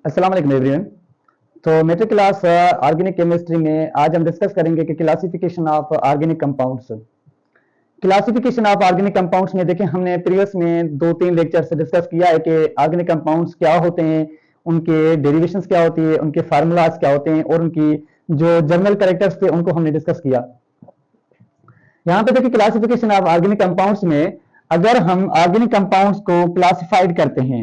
अस्सलाम वालेकुम एवरीवन। तो मेट्रिक क्लास ऑर्गेनिक केमिस्ट्री में आज हम डिस्कस करेंगे कि classification of organic compounds. Classification of organic compounds में देखें, हमने प्रीवियस में 2-3 लेक्चर से डिस्कस किया है कि ऑर्गेनिक कंपाउंड्स क्या होते हैं, उनके डेरिवेशंस क्या होती है, उनके फार्मूलाज क्या होते हैं और उनकी जो जनरल कैरेक्टर्स थे उनको हमने डिस्कस किया। यहाँ पे देखिए क्लासिफिकेशन ऑफ ऑर्गेनिक कंपाउंड्स में अगर हम ऑर्गेनिक कंपाउंड्स को क्लासिफाइड करते हैं,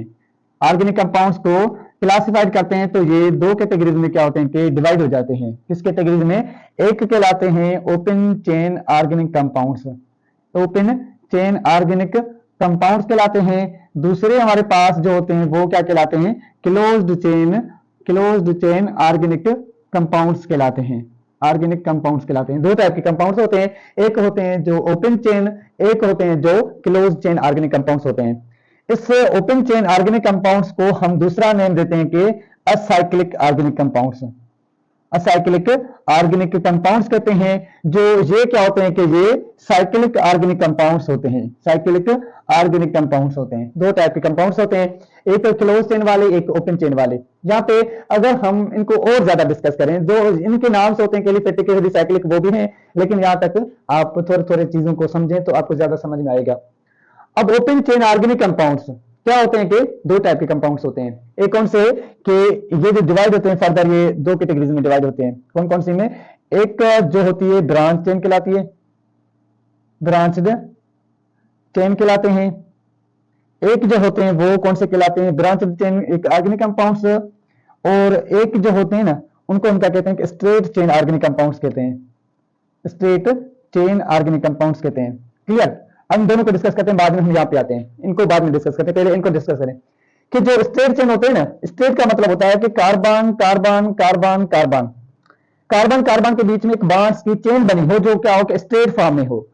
ऑर्गेनिक कंपाउंड्स को क्लासिफाइड करते हैं तो ये दो कैटेगरीज में क्या होते हैं कि डिवाइड हो जाते हैं। किस कैटेगरीज में? एक कहलाते हैं open chain organic compounds, open chain organic compounds कहलाते हैं। दूसरे हमारे पास जो होते हैं वो क्या कहलाते हैं? क्लोज्ड चेन ऑर्गेनिक कंपाउंड्स कहलाते हैं, ऑर्गेनिक कंपाउंड्स कहलाते हैं। दो टाइप के कंपाउंड्स होते हैं, एक होते हैं जो ओपन चेन, एक होते हैं जो क्लोज चेन ऑर्गेनिक कंपाउंड्स होते हैं। इस ओपन चेन ऑर्गेनिक कंपाउंड्स को हम दूसरा नेम देते हैं कि acyclic organic compounds, acyclic organic compounds कहते हैं। जो ये क्या होते हैं कि ये साइक्लिक ऑर्गेनिक कंपाउंड्स होते हैं, साइक्लिक ऑर्गेनिक कंपाउंड्स होते हैं। दो टाइप के कंपाउंड्स होते हैं, एक क्लोज चेन वाले, एक ओपन चेन वाले। यहाँ पे अगर हम इनको और ज्यादा डिस्कस करें, जो इनके नाम से होते हैं एलिफेटिक, रिसाइक्लिक, वो भी हैं, लेकिन यहाँ तक आप थोड़े थोड़े चीजों को समझें तो आपको ज्यादा समझ में आएगा। अब ओपन चेन ऑर्गेनिक कंपाउंड्स क्या होते हैं कि दो टाइप के कंपाउंड्स होते हैं। एक कौन से कि ये जो डिवाइड होते हैं फर्दर, ये दो कैटेगरीज में डिवाइड होते हैं। कौन कौन सी में? एक जो होती है ब्रांच चेन कहलाती है, ब्रांच्ड चेन कहलाते हैं। एक जो होते हैं वो कौन से कहलाते हैं? ब्रांच्ड चेन एक ऑर्गेनिक कंपाउंड्स। और एक जो होते हैं ना, उनको हम क्या कहते हैं? स्ट्रेट चेन ऑर्गेनिक कंपाउंड्स कहते हैं, स्ट्रेट चेन ऑर्गेनिक कंपाउंड्स कहते हैं। क्लियर? हम दोनों को डिस्कस करते हैं, बाद में हम यहाँ पे आते हैं, इनको बाद में डिस्कस करते हैं, पहले इनको डिस्कस करें कि जो स्ट्रेट चेन होते हैं ना, स्ट्रेट का मतलब होता है कि carbon carbon carbon carbon carbon carbon के बीच में एक बॉन्ड्स की चेन बनी हो, जो क्या हो कि स्ट्रेट फॉर्म में हो।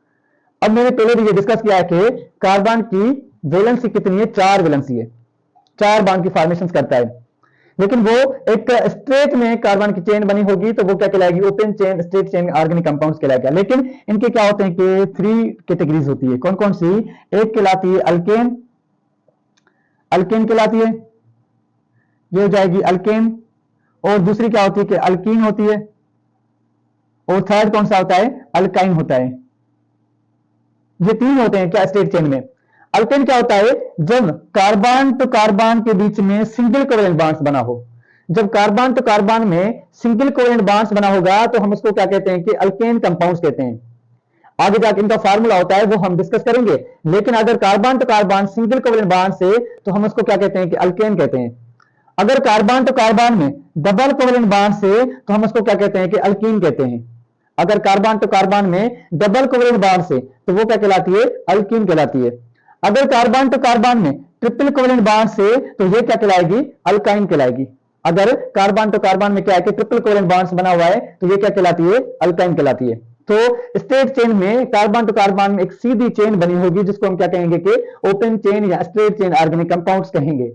अब मैंने पहले भी ये डिस्कस किया है कि कार्बन की वैलेंसी कितनी है? 4 वैलेंसी है, 4 बॉन्ड की फॉर्मेशन करता है। लेकिन वो एक स्ट्रेट में कार्बन की चेन बनी होगी तो वो क्या कहलाएगी? Open chain straight chain organic compounds कहलाएगा। लेकिन इनके क्या होते हैं कि 3 कैटेगरीज होती है। कौन कौन सी? एक कहलाती है अल्केन, अल्केन कहलाती है, ये हो जाएगी अल्केन। और दूसरी क्या होती है कि अल्कीन होती है। और थर्ड कौन सा होता है? अल्काइन होता है। ये 3 होते हैं क्या स्ट्रेट चेन में। अल्केन क्या होता है? जब कार्बन टू कार्बन के बीच में सिंगल कोवेलेंट बॉन्ड्स बना हो, जब कार्बन टू कार्बन में सिंगल कोवेलेंट बॉन्ड्स बना होगा तो हम उसको क्या कहते हैं कि अल्केन कंपाउंड्स कहते हैं। आगे जाके इनका फार्मूला होता है, वो हम डिस्कस करेंगे। लेकिन अगर carbon to carbon single covalent bond से तो हम उसको क्या कहते हैं कि अल्केन कहते हैं। अगर कार्बन टू कार्बन में डबल कोवेलेंट बॉन्ड से तो हम उसको क्या कहते हैं कि अल्कीन कहते हैं। अगर कार्बन टू कार्बन में डबल कोवेलेंट बॉन्ड से तो वो क्या कहलाती है? अल्कीन कहलाती है। अगर कार्बन टू कार्बन में ट्रिपल कोवेलेंट बॉन्ड से तो ये क्या कहलाएगी? अल्काइन कहलाएगी। अगर कार्बन टू कार्बन में क्या है कि ट्रिपल कोवेलेंट बॉन्ड्स बना हुआ है तो ये क्या कहलाती है? अल्काइन कहलाती है। तो स्ट्रेट चेन में कार्बन टू कार्बन में एक सीधी चेन बनी होगी जिसको हम क्या कहेंगे कि ओपन चेन या स्ट्रेट चेन ऑर्गेनिक कंपाउंड्स कहेंगे।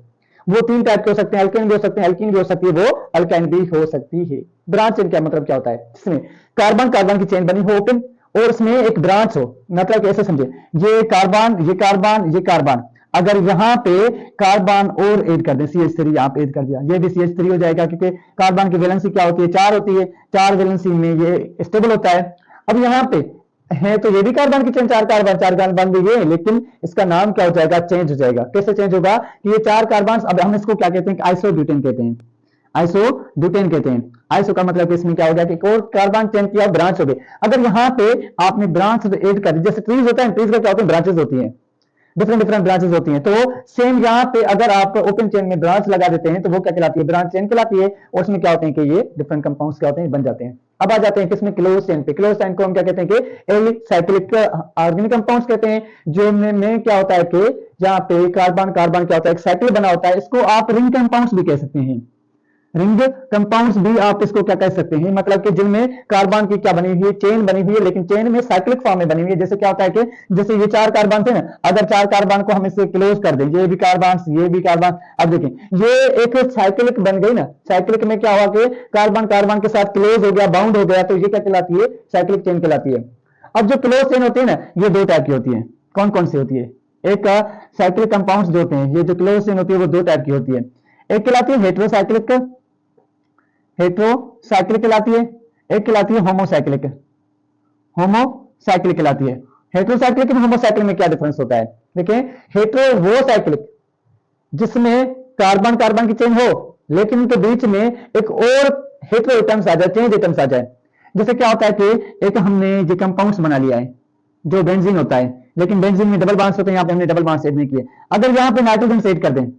वो 3 टाइप के हो सकते हैं, अल्केन भी हो सकते हैं, अल्कीन भी हो सकती है, वो अल्काइन भी हो सकती है। ब्रांच चेन क्या मतलब क्या होता है? जिसमें कार्बन कार्बन की चेन बनी हो ओपन और उसमें एक ब्रांच हो, मतलब ऐसे समझे, ये कार्बन ये कार्बन ये कार्बन, अगर यहाँ पे कार्बन और ऐड कर दें, CH3 यहाँ पे ऐड कर दिया, ये भी CH3 हो जाएगा क्योंकि कार्बन की वैलेंसी क्या होती है? 4 होती है, 4 वैलेंसी में ये स्टेबल होता है। अब यहाँ पे है तो ये भी कार्बन की चेन 4 कार्बन भी ये, लेकिन इसका नाम क्या हो जाएगा? चेंज हो जाएगा। कैसे चेंज होगा कि ये 4 कार्बन, अब हम इसको क्या कहते हैं? आइसोब्यूटेन कहते हैं, आइसोब्यूटेन कहते हैं। आइसो का मतलब इसमें क्या हो गया कि और कार्बन चेन किया, ब्रांच हो गई। अगर यहाँ पे आपने ब्रांच ऐड कर दी, जैसे ट्रीज होता है, ट्रीज का क्या होता है? ब्रांचेस होती हैं, डिफरेंट डिफरेंट ब्रांचेस होती हैं। तो सेम यहाँ पे अगर आप ओपन चेन में ब्रांच लगा देते हैं तो वो क्या कहलाती है? ब्रांच चेन कहलाती है। और उसमें क्या होते हैं कि ये डिफरेंट कंपाउंड्स क्या होते हैं? बन जाते हैं। अब आ जाते हैं किसमें? क्लोज चेन पे। क्लोज चेन को हम क्या कहते हैं कि एलिसाइक्लिक ऑर्गेनिक कंपाउंड्स कहते हैं। जो में क्या होता है कि यहाँ पे कार्बन कार्बन क्या होता है? एक साइकिल बना होता है। इसको आप रिंग कंपाउंड्स भी कह सकते हैं, रिंग कंपाउंड्स भी आप इसको क्या कह सकते हैं, मतलब कि जिनमें कार्बन की क्या बनी हुई है? चेन बनी हुई है, लेकिन चेन में साइक्लिक फॉर्म में बनी हुई है। जैसे क्या होता है कि जैसे ये 4 कार्बन थे ना, अगर 4 कार्बन को हम इससे क्लोज कर दें, ये भी कार्बन ये भी कार्बन, अब देखें ये एक साइक्लिक बन गई ना। साइक्लिक में क्या हुआ कि कार्बन कार्बन के साथ क्लोज हो गया, बाउंड हो गया, तो ये क्या कहलाती है? साइक्लिक चेन कहलाती है। अब जो क्लोज चेन होती है ना, ये 2 टाइप की होती है। कौन कौन सी होती है? एक साइक्लिक कंपाउंड्स जो होते हैं, ये जो क्लोज चेन होती है वो 2 टाइप की होती है। एक कहलाती है हेट्रोसाइक्लिक, हेट्रोसाइक्लिक कहलाती है, एक कहलाती है होमोसाइक्लिक, होमोसाइक्लिक कहलाती है। हेट्रोसाइक्लिक और होमोसाइक्लिक में क्या डिफरेंस होता है? देखिए, हेट्रो वो साइक्लिक जिसमें कार्बन कार्बन की चेन हो लेकिन उनके बीच में एक और हेट्रो एटम्स आ जाए, चेंज एटम्स आ जाए। जैसे क्या होता है कि एक हमने ये कंपाउंड्स बना लिया है जो बेंजीन होता है, लेकिन बेंजीन में डबल बॉन्ड्स होते हैं, यहाँ पे हमने डबल बॉन्ड्स ऐड नहीं किए। अगर यहाँ पे नाइट्रोजन ऐड कर दें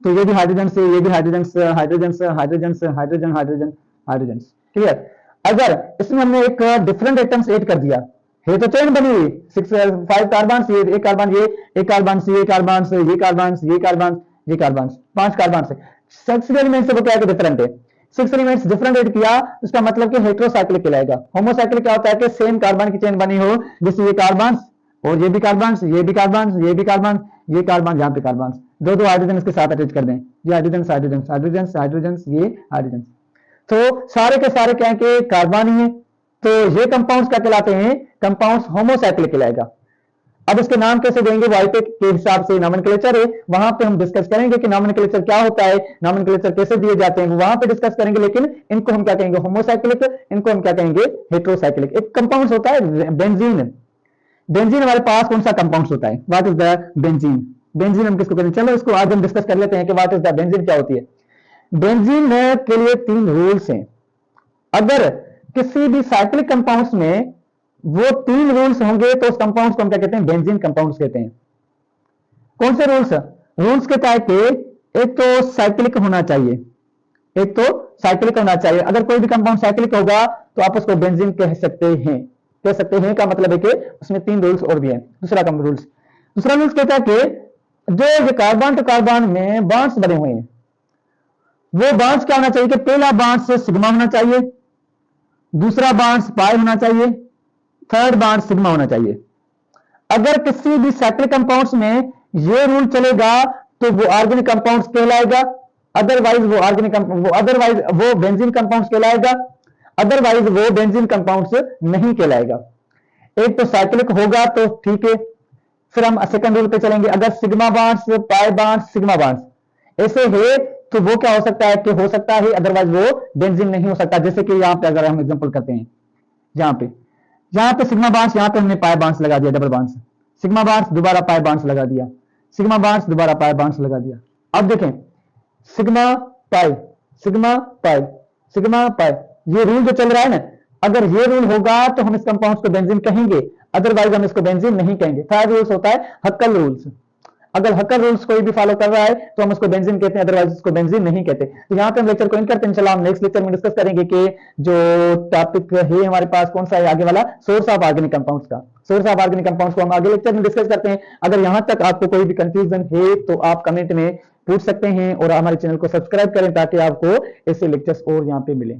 तो ये भी हाइड्रोजन से, ये भी हाइड्रोजन से, हाइड्रोजन से, हाइड्रोजन से, हाइड्रोजन हाइड्रोजन हाइड्रोजन। क्लियर? अगर इसमें हमने एक डिफरेंट एटम्स ऐड कर दिया, ये तो चेन बनी हुई 5 कार्बन, ये एक कार्बन, ये एक कार्बन, ये कार्बन, ये कार्बन, ये कार्बन, ये कार्बन, 5 कार्बन से 6 एलिमेंट से वो क्या है डिफरेंट है, 6 एलिमेंट्स डिफरेंट ऐड किया, इसका मतलब कि हेट्रोसाइक्लिक कहलाएगा। होमोसाइक्लिक क्या होता है कि सेम कार्बन की चेन बनी हो, जैसे ये कार्बन और ये भी कार्बन, ये भी कार्बन, ये भी कार्बन, ये कार्बन, यहाँ पे कार्बन, दो दो हाइड्रोजन इसके साथ अटैच कर दें, ये हाइड्रोजन हाइड्रोजन हाइड्रोजन हाइड्रोजन, ये हाइड्रोजन, तो सारे के सारे क्या है कि कार्बन ही है। तो ये कंपाउंड्स क्या कहलाते हैं? कंपाउंड्स होमोसाइक्लिक कहलाएगा। अब इसके नाम कैसे देंगे? वाइपेक के हिसाब से नॉमेनक्लेचर है, वहां पे हम डिस्कस करेंगे कि नॉमेनक्लेचर क्या होता है, नॉमेनक्लेचर कैसे दिए जाते हैं, वहां पे डिस्कस करेंगे। लेकिन इनको हम क्या कहेंगे? होमोसाइक्लिक, इनको हम क्या कहेंगे? हेट्रोसाइक्लिक। एक कंपाउंड होता है बेंजीन। बेंजीन हमारे पास कौन सा कंपाउंड होता है? What is the benzene? Benzene हम किसको कहते हैं? चलो इसको आज हम डिस्कस कर लेते हैं कि व्हाट इज द बेंजीन क्या होती है। बेंजीन के लिए 3 रूल्स हैं। अगर किसी भी साइक्लिक कंपाउंड्स में वो 3 रूल्स होंगे तो उस कंपाउंड्स को हम क्या कहते हैं? बेंजीन कंपाउंड्स कहते हैं। कौन से रूल्स? रूल्स कहता है कि एक तो साइक्लिक होना चाहिए, एक तो साइक्लिक होना चाहिए। अगर कोई भी कंपाउंड साइक्लिक होगा तो आप उसको बेंजीन कह सकते हैं। कह सकते हैं का मतलब है कि उसमें 3 रूल्स और भी है। दूसरा रूल्स कहता है कि जो ये कार्बन टू कार्बन में बॉन्ड्स बने हुए हैं, वो बॉन्ड्स क्या होना चाहिए कि पहला बॉन्ड से सिग्मा होना चाहिए, दूसरा बॉन्ड पाई होना चाहिए, थर्ड बॉन्ड सिग्मा होना चाहिए। अगर किसी भी साइक्लिक कंपाउंड्स में ये रूल चलेगा तो वो ऑर्गेनिक कंपाउंड्स कहलाएगा, अदरवाइज वो बेंजीन कंपाउंड्स कहलाएगा, अदरवाइज वो बेंजीन कंपाउंड्स नहीं कहलाएगा। एक तो साइक्लिक होगा तो ठीक है, फिर हम सेकंड रूल पे चलेंगे। अगर sigma bonds, pi bonds, sigma bonds ऐसे है तो वो क्या हो सकता है कि हो सकता है, अदरवाइज वो बेंजीन नहीं हो सकता। जैसे कि यहाँ पे अगर हम एग्जांपल करते हैं, यहाँ पे सिग्मा बॉन्ड्स, यहाँ पे हमने पाई बॉन्ड्स लगा दिया, डबल बॉन्ड्स, सिग्मा बॉन्ड्स दोबारा पाई बॉन्ड्स लगा दिया, सिग्मा बॉन्ड्स दोबारा पाई बॉन्ड्स लगा दिया। अब देखें sigma pi, sigma pi, sigma pi, ये रूल जो चल रहा है ना, अगर ये रूल होगा तो हम इस कंपाउंड को बेंजीन कहेंगे, अदरवाइज हम इसको बेंजीन नहीं कहेंगे। थर्ड रूल्स होता है हक्कल रूल्स। अगर हक्कल रूल्स कोई भी फॉलो कर रहा है तो हम उसको बेंजीन कहते हैं, अदरवाइज उसको बेंजीन नहीं कहते। तो यहाँ पे हम लेक्चर को एंड करते हैं। इंशाल्लाह हम नेक्स्ट लेक्चर में डिस्कस करेंगे कि जो टॉपिक है हमारे पास कौन सा है आगे वाला, सोर्स ऑफ ऑर्गेनिक कंपाउंड्स का। सोर्स ऑफ ऑर्गेनिक कंपाउंड्स को हम आगे लेक्चर में डिस्कस करते हैं। अगर यहाँ तक आपको कोई भी कंफ्यूजन है तो आप कमेंट में पूछ सकते हैं और हमारे चैनल को सब्सक्राइब करें ताकि आपको ऐसे लेक्चर्स और यहाँ पे मिले।